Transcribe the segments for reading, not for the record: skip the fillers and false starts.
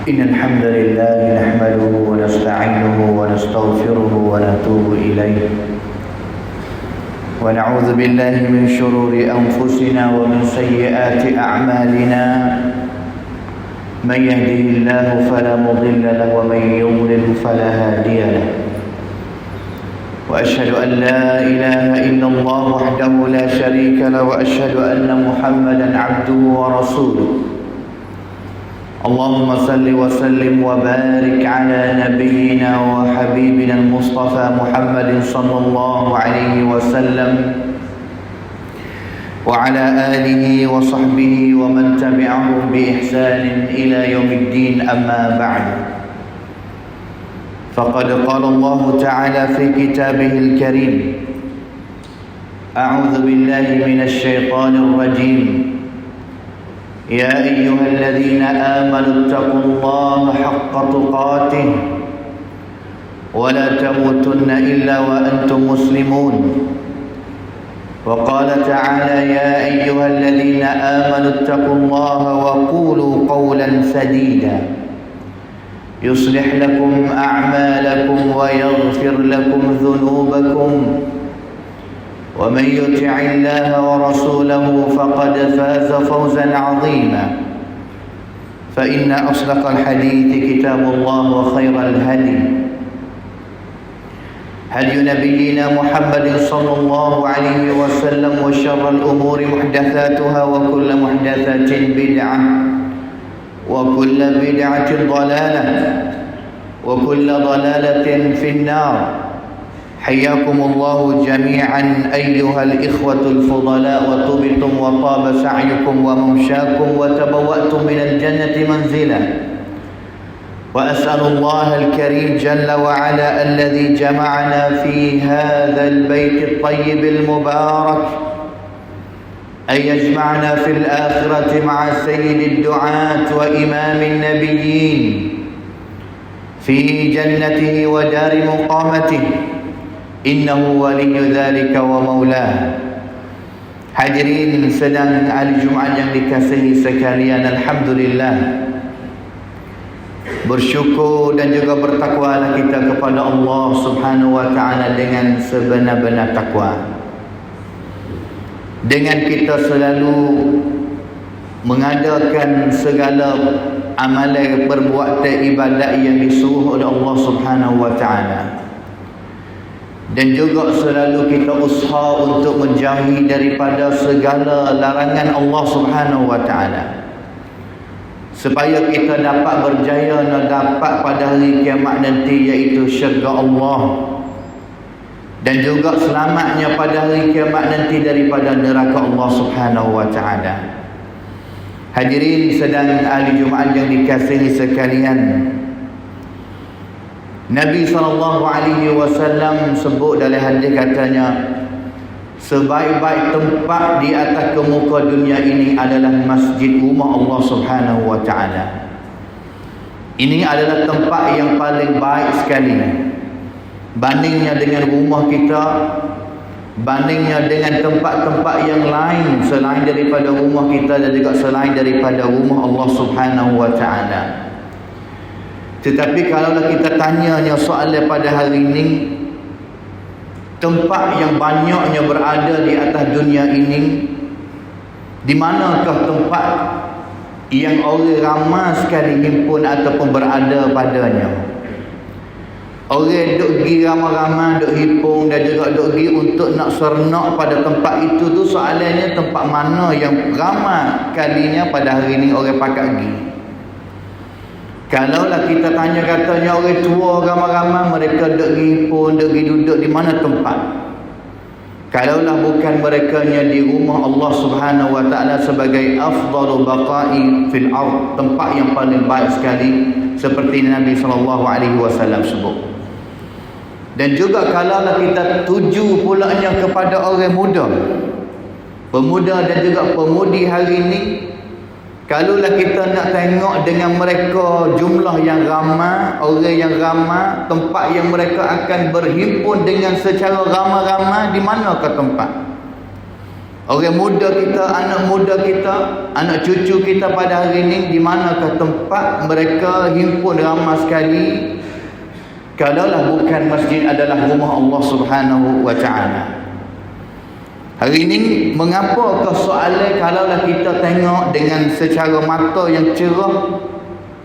إن الحمد لله نحمده ونستعينه ونستغفره ونتوب إليه ونعوذ بالله من شرور أنفسنا ومن سيئات أعمالنا من يهده الله فلا مضل له ومن يضلل فلا هادي له وأشهد أن لا إله إلا الله وحده لا شريك له وأشهد أن محمدا عبده ورسوله اللهم صل وسلم وبارك على نبينا وحبيبنا المصطفى محمد صلى الله عليه وسلم وعلى آله وصحبه ومن تبعهم بإحسان إلى يوم الدين. أما بعد، فقد قال الله تعالى في كتابه الكريم: أعوذ بالله من الشيطان الرجيم. يا أيها الذين آمنوا اتقوا الله حق تقاته ولا تموتن إلا وأنتم مسلمون. وقال تعالى: يا أيها الذين آمنوا اتقوا الله وقولوا قولا سديدا يصلح لكم أعمالكم ويغفر لكم ذنوبكم ومن يطع الله ورسوله فقد فاز فوزا عظيما. فإن أصدق الحديث كتاب الله وخير الهدي هدي نبينا محمد صلى الله عليه وسلم وشر الأمور محدثاتها وكل محدثة بدعة وكل بدعة ضلالة وكل ضلالة في النار. حياكم الله جميعا أيها الإخوة الفضلاء وطبتم وطاب سعيكم وممشاكم وتبوأتم من الجنة منزلا. وأسأل الله الكريم جل وعلا الذي جمعنا في هذا البيت الطيب المبارك أن يجمعنا في الآخرة مع سيد الدعاة وإمام النبيين في جنته ودار مقامته، innahu waliyu dzalika wa maulah. Hadirin sedang hari Jumaat yang dikasihi sekalian, alhamdulillah, bersyukur dan juga bertakwalah kita kepada Allah Subhanahu wa taala dengan sebenar-benar takwa. Dengan kita selalu mengadakan segala amalan perbuatan ibadat yang disuruh oleh Allah Subhanahu wa taala, dan juga selalu kita usaha untuk menjauhi daripada segala larangan Allah Subhanahu wa taala, supaya kita dapat berjaya dan dapat pada hari kiamat nanti, iaitu syurga Allah, dan juga selamatnya pada hari kiamat nanti daripada neraka Allah Subhanahu wa taala. Hadirin sedang ahli Jumaat yang dikasihi sekalian, Nabi SAW sebut dalam hadis, katanya, sebaik-baik tempat di atas ke muka dunia ini adalah masjid rumah Allah Subhanahu wa taala. Ini adalah tempat yang paling baik sekali. Bandingnya dengan rumah kita, bandingnya dengan tempat-tempat yang lain selain daripada rumah kita dan juga selain daripada rumah Allah Subhanahu wa taala. Tetapi kalaulah kita tanyanya soalan pada hari ini, tempat yang banyaknya berada di atas dunia ini, di manakah tempat yang orang ramai sekali himpun ataupun berada padanya? Orang duk pergi ramai-ramai, duk himpun dan juga duk pergi untuk nak sernak pada tempat itu tu. Soalannya, tempat mana yang ramai kalinya pada hari ini orang pakat pergi? Kalaulah kita tanya, katanya orang tua ramai-ramai mereka duk pergi pun, duk pergi duduk di mana tempat? Kalaulah bukan merekanya di rumah Allah Subhanahu wa taala sebagai afdalu baqa'i fil ard, tempat yang paling baik sekali, seperti Nabi SAW sebut. Dan juga kalaulah kita tuju pulanya kepada orang muda, pemuda dan juga pemudi hari ini, kalaulah kita nak tengok dengan mereka jumlah yang ramai, orang yang ramai, tempat yang mereka akan berhimpun dengan secara ramai-ramai, di manakah tempat? Orang muda kita, anak muda kita, anak cucu kita pada hari ini, di manakah tempat mereka himpun ramai sekali? Kalaulah bukan masjid adalah rumah Allah Subhanahu wa ta'ala. Hari ini, mengapakah soalan kalaulah kita tengok dengan secara mata yang cerah,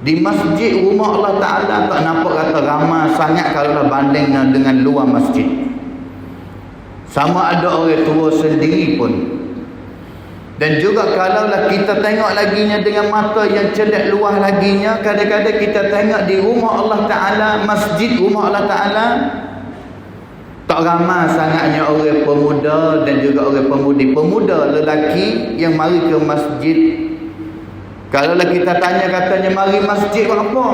di masjid rumah Allah Ta'ala tak nampak kata ramai sangat kalaulah banding dengan luar masjid. Sama ada orang tua sendiri pun. Dan juga kalaulah kita tengok laginya dengan mata yang celik luah laginya, kadang-kadang kita tengok di rumah Allah Ta'ala, masjid rumah Allah Ta'ala, tak ramai sangatnya orang pemuda dan juga orang pemudi. Pemuda lelaki yang mari ke masjid. Kalaulah kita tanya katanya mari masjid apa?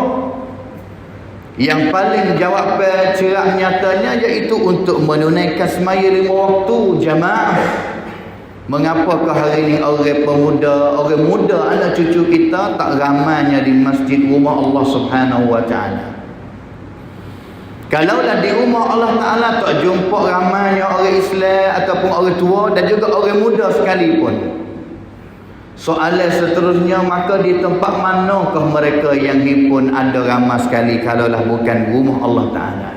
Yang paling jawab cerah nyatanya iaitu untuk menunaikan semaya 5 waktu jamaah. Mengapakah hari ini orang pemuda, orang muda, anak cucu kita tak ramainya di masjid rumah Allah Subhanahu wa ta'ala? Kalaulah di rumah Allah Ta'ala tak jumpa ramainya orang Islam ataupun orang tua dan juga orang muda sekalipun, soalan seterusnya, maka di tempat manakah mereka yang himpun ada ramai sekali kalaulah bukan rumah Allah Ta'ala?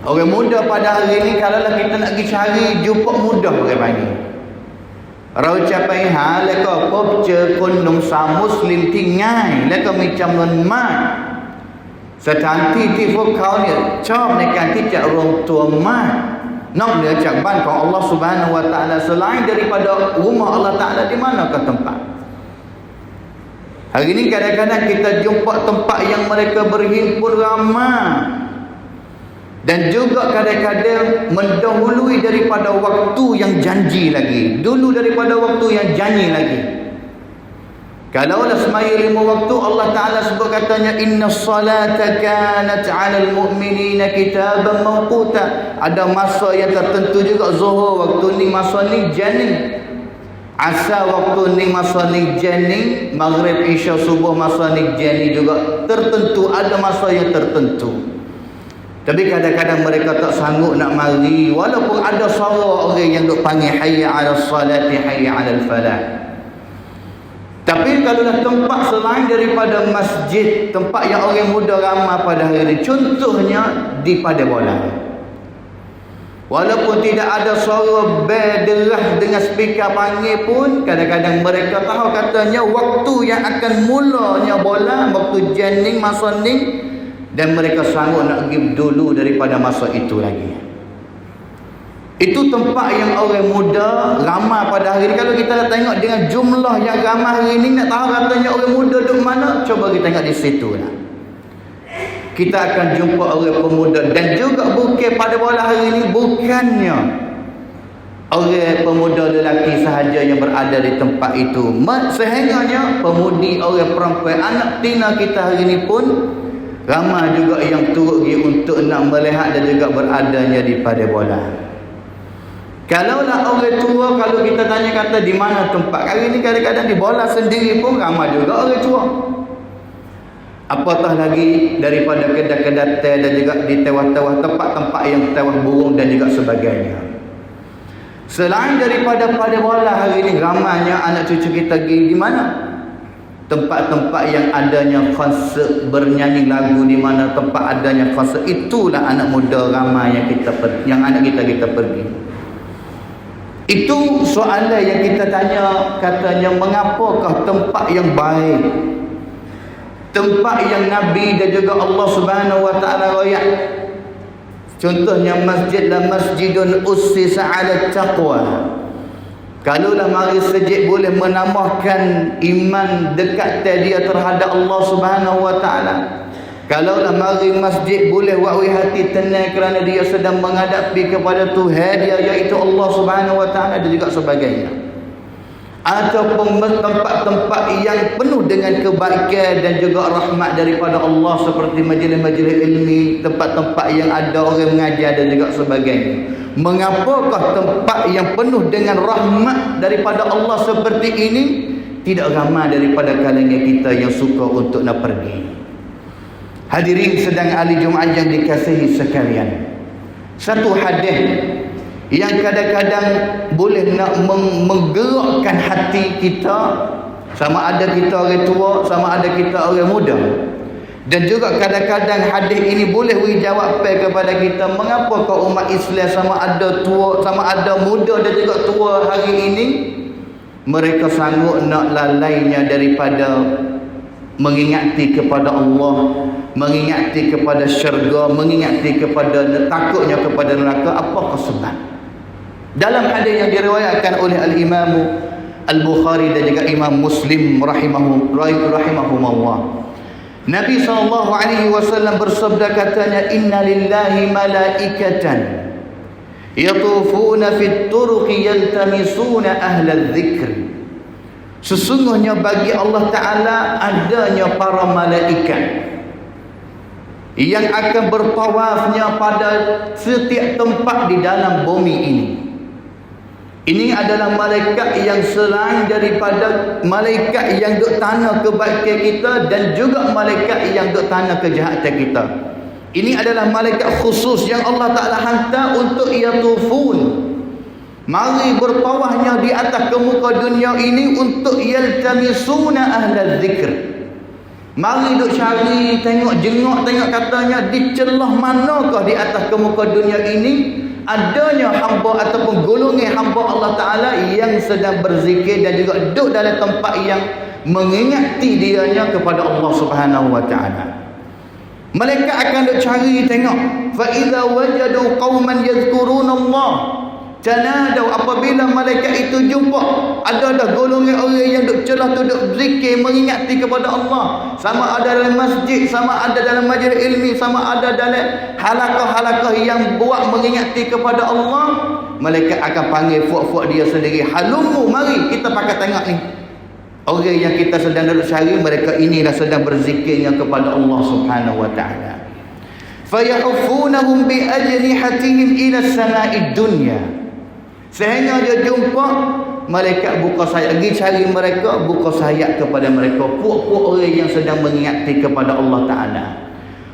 Orang muda pada hari ini kalaulah kita nak pergi cari, jumpa mudah orang panggil. Rau capai hal leka popce kundung sa muslim tinggai leka macam non mat. Setanti ti phu kau ni ชอบในการที่จะรวมตัวมากนอกเหนือจากบ้านของ Allah Subhanahu wa taala, selain daripada rumah Allah Taala, di manakah tempat? Hari ini kadang-kadang kita jumpa tempat yang mereka berhimpun ramai. Dan juga kadang-kadang mendahului daripada waktu yang janji lagi. Dulu daripada waktu yang janji lagi. Kalaulah semaya 5 waktu, Allah Ta'ala sebut katanya, Inna salata kanat 'alal mu'minina kitaban mawquta. Ada masa yang tertentu juga. Zuhur waktu ni, masa ni janin. Asar waktu ni, masa ni janin. Maghrib, isya, subuh, masa ni janin juga. Tertentu, ada masa yang tertentu. Tapi kadang-kadang mereka tak sanggup nak mari, walaupun ada suara orang yang duk panggil hayya 'alas salati, hayya 'alal falah. Tapi kalau dah tempat selain daripada masjid, tempat yang orang muda ramai pada hari ini, contohnya di Padang Bola, walaupun tidak ada suara bel derah dengan speaker panggil pun, kadang-kadang mereka tahu katanya waktu yang akan mulanya bola, waktu janing masa ni, dan mereka sanggup nak pergi dulu daripada masa itu lagi. Itu tempat yang orang muda ramai pada hari ini. Kalau kita nak tengok dengan jumlah yang ramai hari ini, nak tahu katanya orang muda duduk mana, coba kita tengok di situ lah. Kita akan jumpa orang pemuda. Dan juga bukan pada bola hari ini, bukannya orang pemuda lelaki sahaja yang berada di tempat itu. Sehingganya pemudi, orang perempuan, anak tina kita hari ini pun ramai juga yang turut pergi untuk nak melihat dan juga beradanya di Padang Bola. Kalaulah orang tua, kalau kita tanya kata di mana tempat, hari ini kadang-kadang di bola sendiri pun ramai juga orang tua. Apatah lagi daripada kedai-kedai teh dan juga di tewah-tewah tempat-tempat yang tewah burung dan juga sebagainya. Selain daripada Padang Bola hari ini, ramainya anak cucu kita pergi di mana? Tempat-tempat yang adanya konsert bernyanyi lagu, di mana tempat adanya konsert, itulah anak muda ramai yang anak kita pergi. Itu soalan yang kita tanya, katanya mengapakah tempat yang baik, tempat yang Nabi dan juga Allah Subhanahu wa taala royak. Contohnya masjid la masjidun ussisa 'ala taqwa. Kalaulah mari sejid boleh menambahkan iman dekat dia terhadap Allah Subhanahu wa taala. Kalaulah mari masjid boleh buat hati tenang kerana dia sedang menghadapi kepada Tuhan dia, iaitu Allah Subhanahu wa taala dan juga sebagainya. Ataupun tempat-tempat yang penuh dengan kebaikan dan juga rahmat daripada Allah, seperti majlis-majlis ilmi, tempat-tempat yang ada orang mengajar dan juga sebagainya. Mengapakah tempat yang penuh dengan rahmat daripada Allah seperti ini tidak ramai daripada kalangan kita yang suka untuk nak pergi? Hadirin sedang ahli Jumaat yang dikasihi sekalian, satu hadis yang kadang-kadang boleh nak menggerakkan hati kita, sama ada kita orang tua, sama ada kita orang muda. Dan juga kadang-kadang hadis ini boleh beri jawapan kepada kita, mengapa kau umat Islam sama ada tua, sama ada muda dan juga tua hari ini, mereka sanggup nak lalainya daripada mengingati kepada Allah, mengingati kepada syurga, mengingati kepada takutnya kepada neraka. Apakah sebab? Dalam hadis yang diriwayatkan oleh Al-Imam Al-Bukhari dan juga Imam Muslim rahimahumullah, Nabi SAW bersabda, katanya, inna lillahi malaikatan yatufuna fit turuqi yaltamisuna ahla dzikr. Sesungguhnya bagi Allah Ta'ala adanya para malaikat yang akan bertawafnya pada setiap tempat di dalam bumi ini. Ini adalah malaikat yang selain daripada malaikat yang duk tanda kebaikan kita dan juga malaikat yang duk tanda kejahatan kita. Ini adalah malaikat khusus yang Allah Ta'ala hantar untuk yatufun, mari bertawafnya di atas ke muka dunia ini untuk yaltamisuna ahla dzikr. Mari duk cari, tengok jengok, tengok katanya di celah manakah di atas ke muka dunia ini adanya hamba ataupun golongan hamba Allah Ta'ala yang sedang berzikir dan juga duduk dalam tempat yang mengingati dianya kepada Allah Subhanahu Wa Ta'ala. Malaikat akan duk cari, tengok, fa idza wajadu qauman yadhkuruna Allah tanadaw. Apabila malaikat itu jumpa ada golongan orang yang duk celah tu duk zikir mengingati kepada Allah, sama ada dalam masjid, sama ada dalam majlis ilmi, sama ada dalam halaqah-halaqah yang buat mengingati kepada Allah, malaikat akan panggil fuak-fuak dia sendiri, halumu, mari kita pakai tengok ni orang yang kita sedang duduk cari, mereka inilah sedang berzikirnya kepada Allah Subhanahu Wa Ta'ala. Fayahufunahum bi ajnihatihim ila sama'id dunya. Sehingga dia jumpa malaikat buka sayap, pergi cari mereka, buka sayap kepada mereka, puak-puak orang yang sedang mengingati kepada Allah Ta'ala,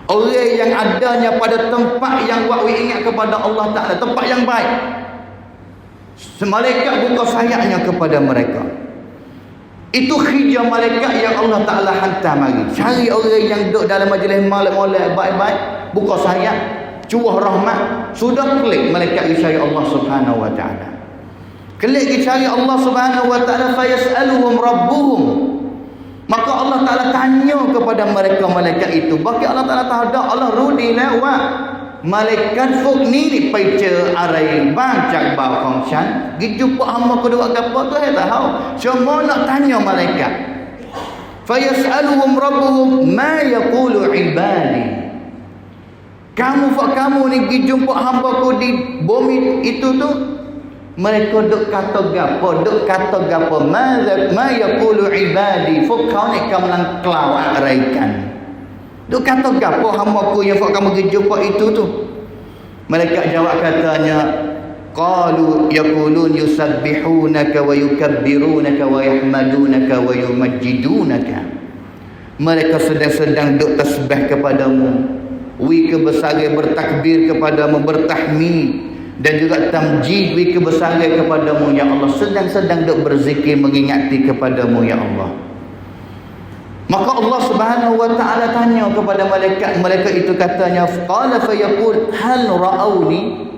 orang yang adanya pada tempat yang buat ingat kepada Allah Ta'ala, tempat yang baik. Malaikat buka sayapnya kepada mereka. Itu khijah malaikat yang Allah Ta'ala hantar mari cari orang yang duduk dalam majlis molek-molek baik-baik, buka sayap, curah rahmat, sudah klik malaikat dicari Allah Subhanahu Wa Ta'ala. Klik dicari Allah Subhanahu Wa Ta'ala, fayas'aluhum rabbuhum, maka Allah Ta'ala tanya kepada mereka malaikat itu. Bagi Allah Ta'ala tahada Allah rudi lewat malaikat fuk ni paice arai bancak ba function gijumpa hamba kedua gapo tu tak tahu, cuma nak tanya malaikat. Fayas'aluhum rabbuhum ma yaqulu ibadi. Kamu ni pergi jumpa hamba ku di bumi itu tu, mereka duk kata gapo ma yaqulu ibadi, fuk kau ni kamu lang kelawak raikan. Duk kata gapo hamba ku yang fuk kamu pergi jumpa itu tu. Mereka jawab katanya, qalu yaqulun yusabbihunaka wa yukabbirunaka wa yahmadunaka wa yumajjidunaka. Mereka sedang duk tasbih kepadamu, wi kebesaran bertakbir kepadamu, bertahmid dan juga tamjid, wi kebesaran kepadamu ya Allah, sedang duk berzikir mengingati kepadamu ya Allah. Maka Allah Subhanahu Wa Ta'ala tanya kepada malaikat itu, katanya, qala fayaqul hal ra'auni.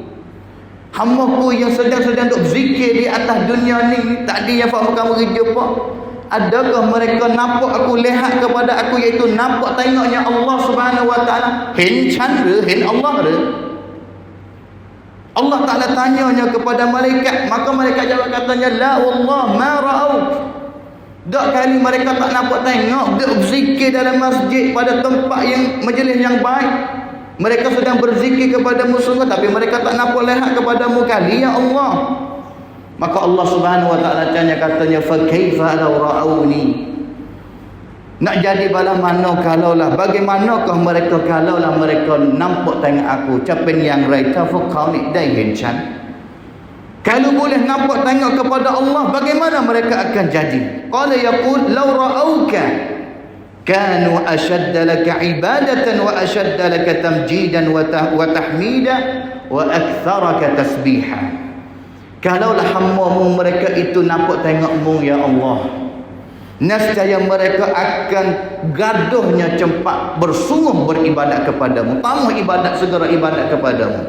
Hamba-ku yang sedang duk zikir di atas dunia ni tadi yang kamu jumpa, adakah mereka nampak aku, lihat kepada aku, iaitu nampak tengoknya Allah Subhanahu Wa Ta'ala, hin chandra hin Allah re. Allah Ta'ala tanyanya kepada malaikat, maka malaikat jawab katanya, la wallah ma ra'auk. Dak kali mereka tak nampak tengok, dia berzikir dalam masjid pada tempat yang majlis yang baik. Mereka sedang berzikir kepadamu sungguh, tapi mereka tak nampak lihat kepadamu kali ya Allah. Maka Allah Subhanahu Wa Ta'ala tanya, katanya, fa kaifa law ra'auni. Nak jadi bala mana kalaulah, bagaimanakah mereka kalaulah mereka nampak tengok aku, capen yang raita fa qauli dai hencan. Kalau boleh nampak tengok kepada Allah, bagaimana mereka akan jadi? Qala yaqul law ra'auka kanu ashadda laka ibadatan wa ashadda laka tamjidan wa tahmida wa aktsaraka tasbiha. Kalaulah hamba-Mu mereka itu nampak tengok-Mu ya Allah, nescaya mereka akan gaduhnya cepat bersungguh beribadat kepadamu, tamu ibadat segera ibadat kepadamu,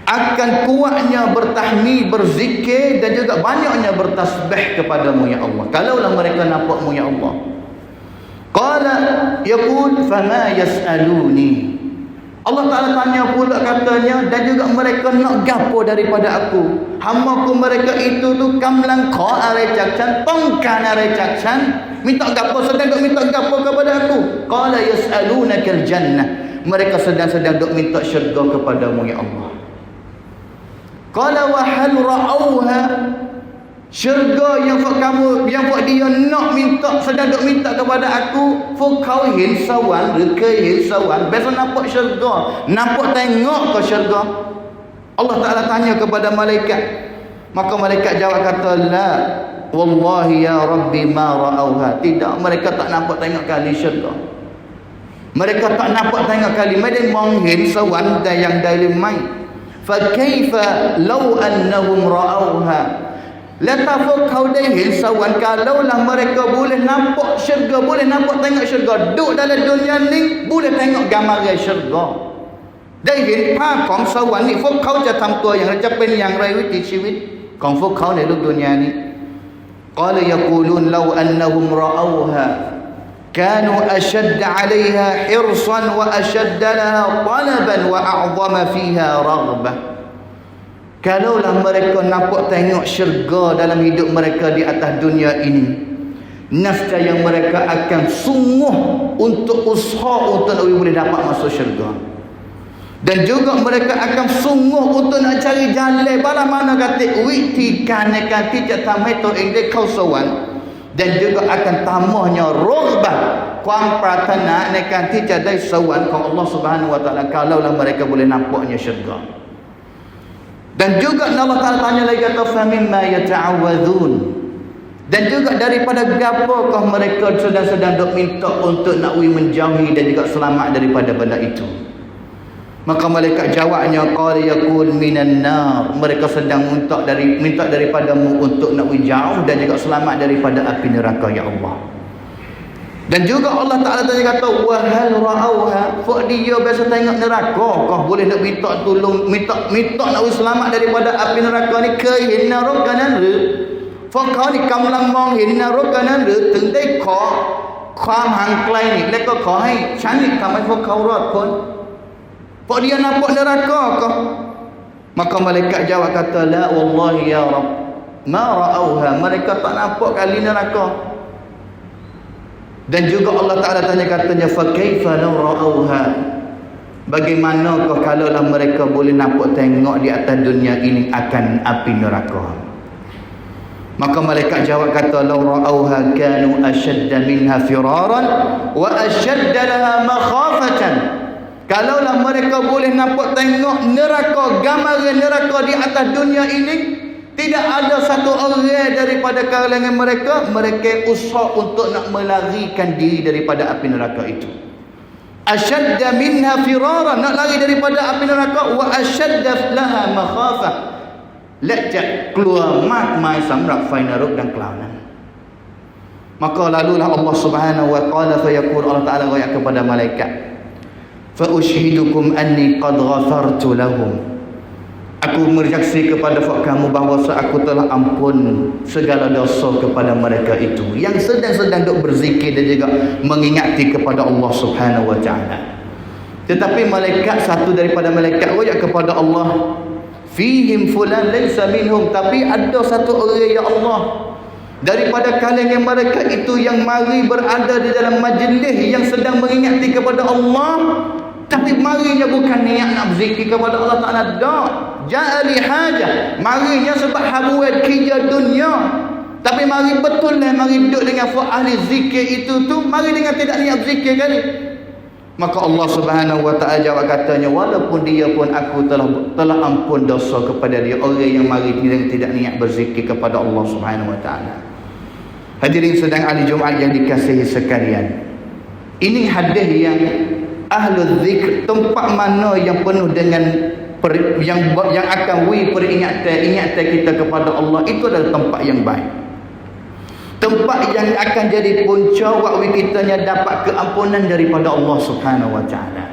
akan kuatnya bertahmid, berzikir dan juga banyaknya bertasbih kepadamu ya Allah. Kalaulah mereka nampak-Mu ya Allah. Qala yaqul fama yas'aluni. Allah Ta'ala tanya pula katanya, dan juga mereka nak gapo daripada aku. Hamba-Ku mereka itu tu kamlang kau arecaksan, tongkan arecaksan, minta gapo, sedang duk minta gapo kepada aku. Qala yas'alunakal jannah. Mereka sedang duk minta syurga kepadamu ya Allah. Qala wa hal ra'auha. Syurga yang kamu, yang dia nak minta, sedang duk minta kepada aku, kau hinsawan, rekai hinsawan, biasa nampak syurga, nampak tengok ke syurga? Allah Ta'ala tanya kepada malaikat. Maka malaikat jawab kata, la wallahi ya Rabbi ma ra'auha. Tidak, mereka tak nampak tengok kali syurga. Mereka tak nampak tengok kali, mereka menghinsawan dan yang dalam mai. Fa kaifa law annahum ra'auha. Latafu kau dah hinsawan, kalaulah mereka boleh nampak syurga, boleh nampak tengok syurga, duduk dalam dunia ni boleh tengok gambaran syurga. Dah hin pa kong sawan ni, phúc kauจะทำตัวอย่างไรจะเป็นอย่างไรวิถีชีวิตของพวกเขาในโลกดุนยานี้ قال يقولون لو أنهم رأوها كانوا أشد عليها حرصا وأشد لها طلبا وأعظم فيها رغبة. Kalaulah mereka nampak tengok syurga dalam hidup mereka di atas dunia ini, nescaya mereka akan sungguh untuk usaha untuk nak boleh dapat masuk syurga. Dan juga mereka akan sungguh untuk nak cari jalan bala mana kata witi kanekan tidak tamai to inde kau sawan. Dan juga akan tambahnya rohbah kuam pratana nekan tidak dai sawan kau Allah Subhanahu wa taala kalaulah mereka boleh nampaknya syurga. Dan juga Allah Ta'ala tanya lagi kata famimma yata'awadzun. Dan juga daripada gapakah mereka sedang duk minta untuk nak menjauhi dan juga selamat daripada benda itu. Maka malaikat jawabnya qala yaqul minan nar. Mereka sedang minta daripadamu untuk nak jauh dan juga selamat daripada api neraka ya Allah. Dan juga Allah Ta'ala tanya kata wa hal ra'auha, fa dia biasa tengok neraka kau boleh nak minta tolong, minta nak selamat daripada api neraka ni ke hinna rokanan re. Fa kau ni kamlang mong hinna rokanan re tendai kauความห่างไกลนี่แล้วก็ขอให้ฉันนี่ทำให้พวกเขารอดพ้น Fa dia nampak neraka kau. Maka malaikat jawab kata la wallahi ya Rabb ma ra'auha. Mereka tak nampak kali neraka. Dan juga Allah Ta'ala tanya katanya fa kaifa law ra'auha. Bagaimanakah kalaulah mereka boleh nampak tengok di atas dunia ini akan api neraka. Maka malaikat jawab kata law ra'auha kanu ashadda minha firaran wa ashadda laha makhafatan. Kalaulah mereka boleh nampak tengok neraka, gambaran neraka di atas dunia ini, tidak ada satu orang daripada kalangan mereka usaha untuk nak melarikan diri daripada api neraka itu. Ashadda minha firara, nak lari daripada api neraka, wa ashadda laha makhafah, lejat keluar mat mai สำหรับไฟนรกดังกล่าวนั้น. Maka lalulah Allah Subhanahu wa taala fa yaqul, Allah Taala royak kepada malaikat, fa ushhidukum anni qad ghafartu lahum. Aku bersaksi kepada kamu bahawa aku telah ampun segala dosa kepada mereka itu yang sedang duk berzikir dan juga mengingati kepada Allah Subhanahu wa taala. Tetapi malaikat, satu daripada malaikat royak kepada Allah, fihim fulan laysa minhum, tapi ada satu orang ya Allah daripada kalangan mereka itu yang mari berada di dalam majlis yang sedang mengingati kepada Allah, tapi marinya bukan niat nak berzikir kepada Allah Ta'ala. Tak, ja'ali hajah, marinya sebab habuat kerja dunia. Tapi mari betul lah, mari duduk dengan ahli zikir itu tu, mari dengan tidak niat berzikir kali. Maka Allah Subhanahu wa taala jawab katanya, walaupun dia pun aku telah ampun dosa kepada dia, orang yang mari tidak niat berzikir kepada Allah Subhanahu wa taala. Hadirin sedang ahli Jumaat yang dikasihi sekalian, ini hadis yang ahlul zikr, tempat mana yang penuh dengan yang akan peringatan kita kepada Allah, itu adalah tempat yang baik, tempat yang akan jadi punca waktu kitanya dapat keampunan daripada Allah Subhanahu wa taala.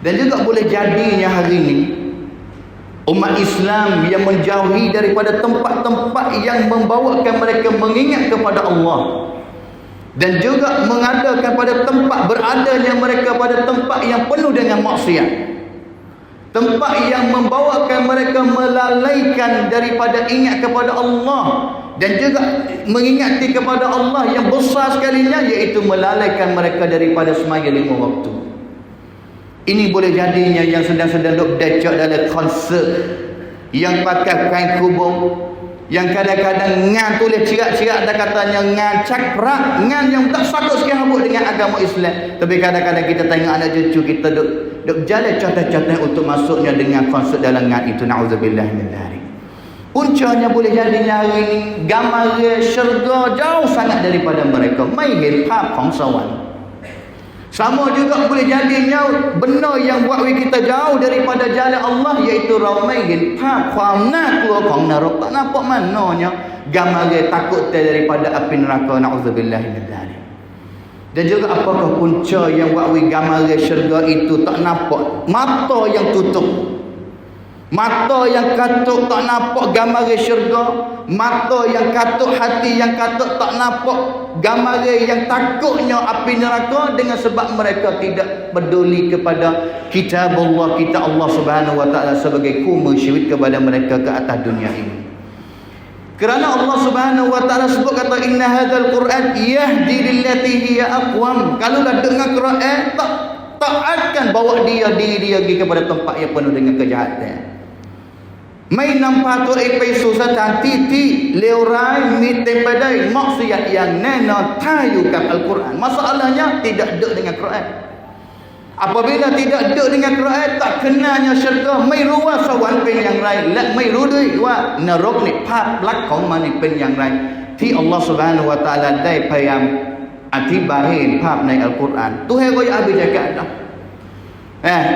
Dan juga boleh jadinya hari ini umat Islam yang menjauhi daripada tempat-tempat yang membawakan mereka mengingat kepada Allah, dan juga mengadakan pada tempat beradanya mereka pada tempat yang penuh dengan maksiat, tempat yang membawakan mereka melalaikan daripada ingat kepada Allah, dan juga mengingati kepada Allah yang besar sekalinya, iaitu melalaikan mereka daripada semaya 5 waktu. Ini boleh jadinya yang sedang-sedang duk decak dalam konsert, yang pakai kain kubung, yang kadang-kadang ngan tulis cirak-cirak dan katanya ngan cakrak, ngan yang tak sakut sikit habuk dengan agama Islam. Tapi kadang-kadang kita tengok anak cucu kita duk jalan contoh-contoh untuk masuknya dengan konsert dalam ngan itu. Na'udzubillah min dzalik. Puncanya boleh jadinya hari ini gambar syurga jauh sangat daripada mereka, main hap kongsawan. Sama juga boleh jadinya benda yang buat kita jauh daripada jalan Allah, iaitu raumain ha qamna keluar kong neraka, tak nampak mananya gambar takut daripada api neraka. Na'udzubillah min dzalik. Dan juga apakah punca yang buat gambar syurga itu tak nampak, mata yang tutup, mata yang katuk tak nampak gambar syurga, mata yang katuk, hati yang katuk tak nampak gambar yang takutnya api neraka, dengan sebab mereka tidak peduli kepada kitab Allah, kita Allah Subhanahu wa taala sebagai kumusyirik kepada mereka ke atas dunia ini. Kerana Allah Subhanahu wa taala sebut kata inna hadzal Quran yahdi lillati hiya aqwam. Kalau dah dengar Quran tak akan bawa diri dia pergi kepada tempat yang penuh dengan kejahatan. Mai nampak tu susah titi leurai mite padai maksiat yang nena tayukan Al-Quran. Masalahnya tidak dek dengan Quran. Apabila tidak dek dengan Quran, tak kenanya syurga, mai ruwa sawan pen yang lain, lak mai rudui wa nerok ni pat lak kong mani pen yang lain. Ti Allah Subhanahu wa taala dai payam atibahin papใน Al-Quran. Tu hai koy abi cakap dah.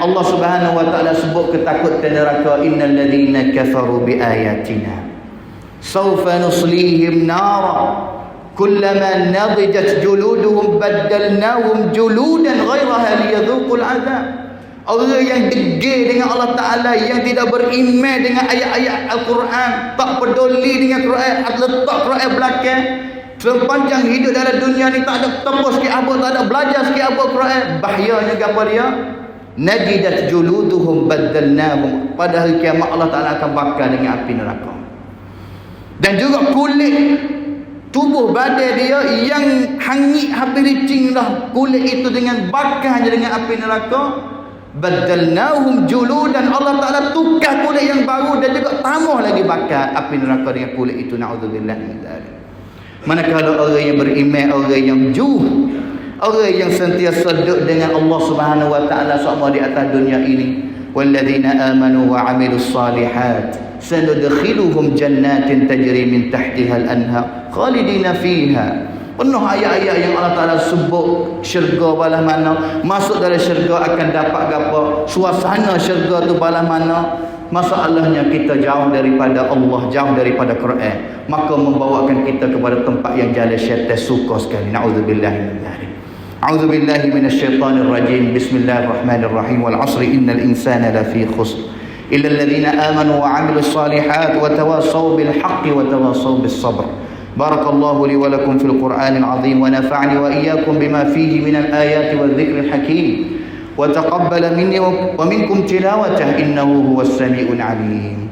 Allah Subhanahu wa taala sebut ketakutan neraka, innal ladzina kafaru bi ayatina sawfa nuslihim nara kullama nadijat juluduhum baddalnahum juludan ghayraha liyadhuqul azab. Orang yang degil dengan Allah Ta'ala, yang tidak beriman dengan ayat-ayat Al-Quran, tak peduli dengan Quran, letak Quran belakang, sepanjang hidup dalam dunia ni tak ada tembus sikit apa, tak ada belajar sikit apa Quran, bahayanya apa dia? Najidat juluduhum baddalnahum, pada hari kiamat Allah Ta'ala akan bakar dengan api neraka. Dan juga kulit tubuh badan dia yang hangit habis licin dah, kulit itu dengan bakarnya dengan api neraka, baddalnahum juludan, Allah Ta'ala tukar kulit yang baru dan juga tambah lagi bakar api neraka dengan kulit itu. Na'udzubillah min dzalik. Manakala orang yang beriman, orang yang orang yang sentiasa duduk dengan Allah Subhanahu wa taala sama di atas dunia ini, walladzina amanu wa amilus salihat sanudkhiluhum jannatin tajri min tahtiha al-anhar khalidina fiha. Penuh ayat-ayat yang Allah Ta'ala sebut syurga balah mana, masuk dalam syurga akan dapat apa, suasana syurga tu balah mana. Masalahnya kita jauh daripada Allah, jauh daripada Quran, maka membawakan kita kepada tempat yang jalan syaitan suka sekali. Na'udzubillah min dzalik. أعوذ بالله من الشيطان الرجيم. بسم الله الرحمن الرحيم. والعصر إن الإنسان لفي خسر إلا الذين آمنوا وعملوا الصالحات وتواصوا بالحق وتواصوا بالصبر. بارك الله لي ولكم في القرآن العظيم ونفعني وإياكم بما فيه من الآيات والذكر الحكيم وتقبل مني ومنكم تلاوته إنه هو السميع العليم.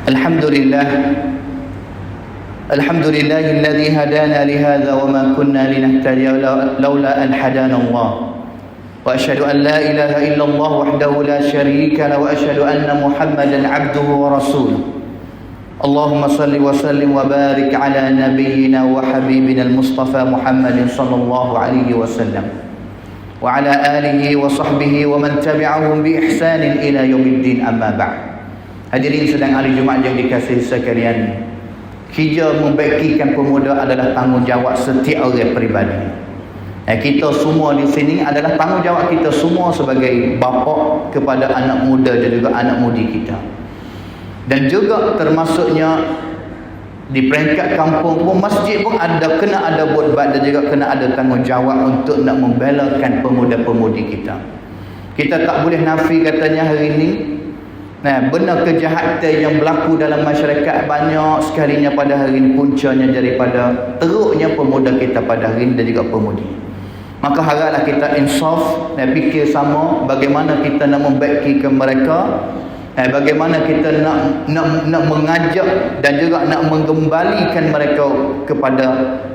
الحمد لله الذي هدانا لهذا وما كنا لنهتدي لولا أن هدانا الله وأشهد أن لا إله إلا الله وحده لا شريك له وأشهد أن محمدا عبده ورسوله. اللهم صل وسلم وبارك على نبينا وحبيبنا المصطفى محمد صلى الله عليه وسلم وعلى آله وصحبه ومن تبعهم بإحسان إلى يوم الدين. أما بعد. Hadirin sedang hari Jumaat yang dikasihi sekalian, Kerja membaikikan pemuda adalah tanggungjawab setiap orang peribadi. Kita semua di sini adalah tanggungjawab kita semua sebagai bapa kepada anak muda dan juga anak mudi kita. Dan juga termasuknya di peringkat kampung pun, masjid pun kena ada buat dan juga kena ada tanggungjawab untuk nak membelakan pemuda-pemudi kita. Kita tak boleh nafi katanya hari ini benar kejahatan yang berlaku dalam masyarakat banyak sekalinya pada hari ini puncanya daripada teruknya pemuda kita pada hari ini dan juga pemudi. Maka haraplah kita insaf dan fikir sama bagaimana kita nak membaikkan mereka, bagaimana kita nak mengajak dan juga nak menggembalikan mereka kepada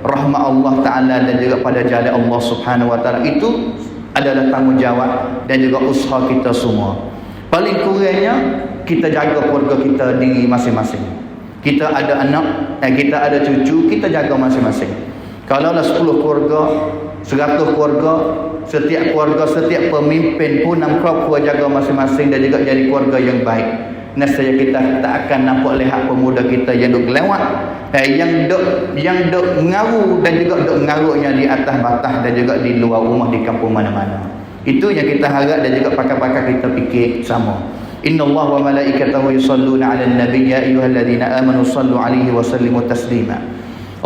rahmat Allah Ta'ala dan juga pada jalan Allah Subhanahu Wa Ta'ala. Itu adalah tanggungjawab dan juga usaha kita semua. Paling kurangnya kita jaga keluarga kita diri masing-masing. Kita ada anak, kita ada cucu, kita jaga masing-masing. Kalaulah 10 keluarga, 100 keluarga, setiap pemimpin pun nak keluarga jaga masing-masing dan juga jadi keluarga yang baik, nescaya kita tak akan nampak lihat pemuda kita yang duk lewat, yang duk mengaru dan juga duk mengaruknya di atas batas dan juga di luar rumah di kampung mana-mana. Itu yang kita harap dan juga pakar-pakar kita fikir sama. Innallaha wa malaikatahu yusalluna 'alan nabiy ya ayyuhalladzina amanu sallu 'alaihi wa sallimu taslima.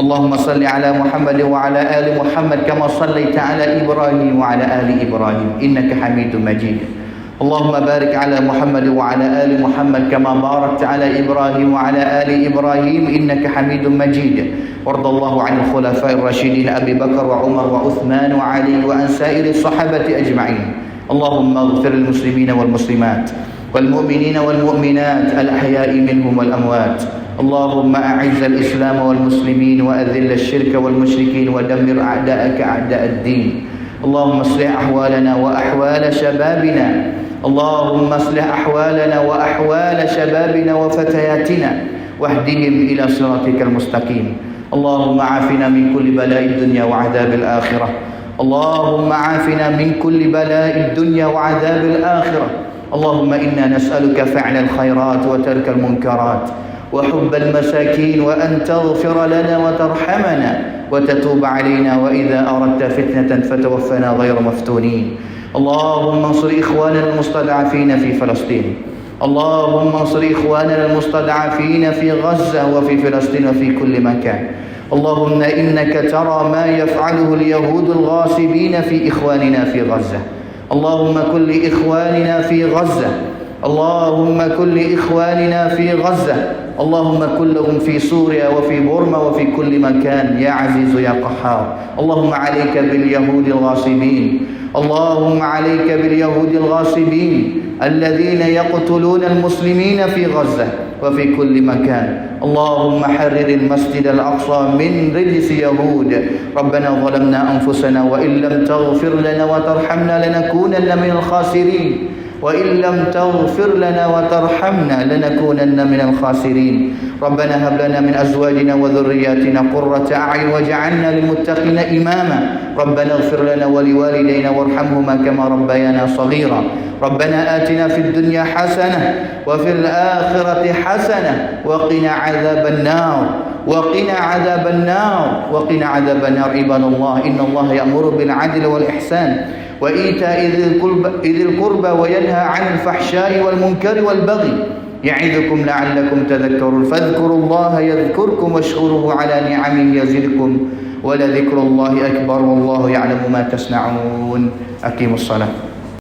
Allahumma salli 'ala Muhammad wa 'ala ali Muhammad kama sallaita 'ala Ibrahim wa 'ala ali Ibrahim innaka Hamidum Majid. Allahumma barik 'ala Muhammad wa 'ala ali Muhammad kama barakta 'ala Ibrahim wa 'ala ali Ibrahim innaka Hamidum Majid. Wardallahu 'anil khulafa'ir rasyidin Abi Bakar wa Umar wa Uthman wa Ali wa an sa'iri sahabati ajma'in. Allahumma ighfir lil muslimina wal muslimat wal mu'minina wal mu'minat al ahya'i minhum wal amwat. Allahumma a'izz al islam wal muslimin wa adhill al shirka wal musyrikin wa dammir a'da'aka a'da'ad din. Allahumma aslih ahwalana wa ahwal shababina. Allahumma aslih ahwalana wa ahwal shababina wa fatayatina wahdihim ila siratikal mustaqim. اللهم عافنا من كل بلاء الدنيا وعذاب الآخرة. اللهم عافنا من كل بلاء الدنيا وعذاب الآخرة. اللهم إنا نسألك فعل الخيرات وترك المنكرات وحب المساكين وأن تغفر لنا وترحمنا وتتوب علينا وإذا أردت فتنة فتوفنا غير مفتونين. اللهم انصر إخواننا المستضعفين في فلسطين. اللهم انصر إخواننا المستضعفين في غزة وفي فلسطين وفي كل مكان. اللهم إنك ترى ما يفعله اليهود الغاصبين في إخواننا في غزة. اللهم كن لإخواننا في غزة. اللهم كن لإخواننا في غزة. اللهم كن لهم في سوريا وفي بورما وفي كل مكان يا عزيز يا قهار. اللهم عليك باليهود الغاصبين. اللهم عليك باليهود الغاصبين الذين يقتلون المسلمين في غزة وفي كل مكان. اللهم حرر المسجد الأقصى من رجس يهود. ربنا ظلمنا أنفسنا وإن لم تغفر لنا وترحمنا لنكونن من الخاسرين. وإن لم تغفر لنا وترحمنا لنكونن من الخاسرين. ربنا هب لنا من أزواجنا وذرياتنا قرة أعين واجعلنا للمتقين إماما. ربنا اغفر لنا ولوالدينا وارحمهما كما ربيانا صغيرا. ربنا آتنا في الدنيا حسنة وفي الآخرة حسنة وقنا عذاب النار. وقنا عذاب النار. وقنا عذاب النار. عباد الله إن الله يأمر بالعدل والإحسان وإيتاء ذي القربى وينهى عن الفحشاء والمنكر والبغي يعظكم لعلكم تذكرون. فاذكروا الله يذكركم واشكروه على نعمه يزدكم ولذكر الله أكبر والله يعلم ما تصنعون. أقيموا الصلاة.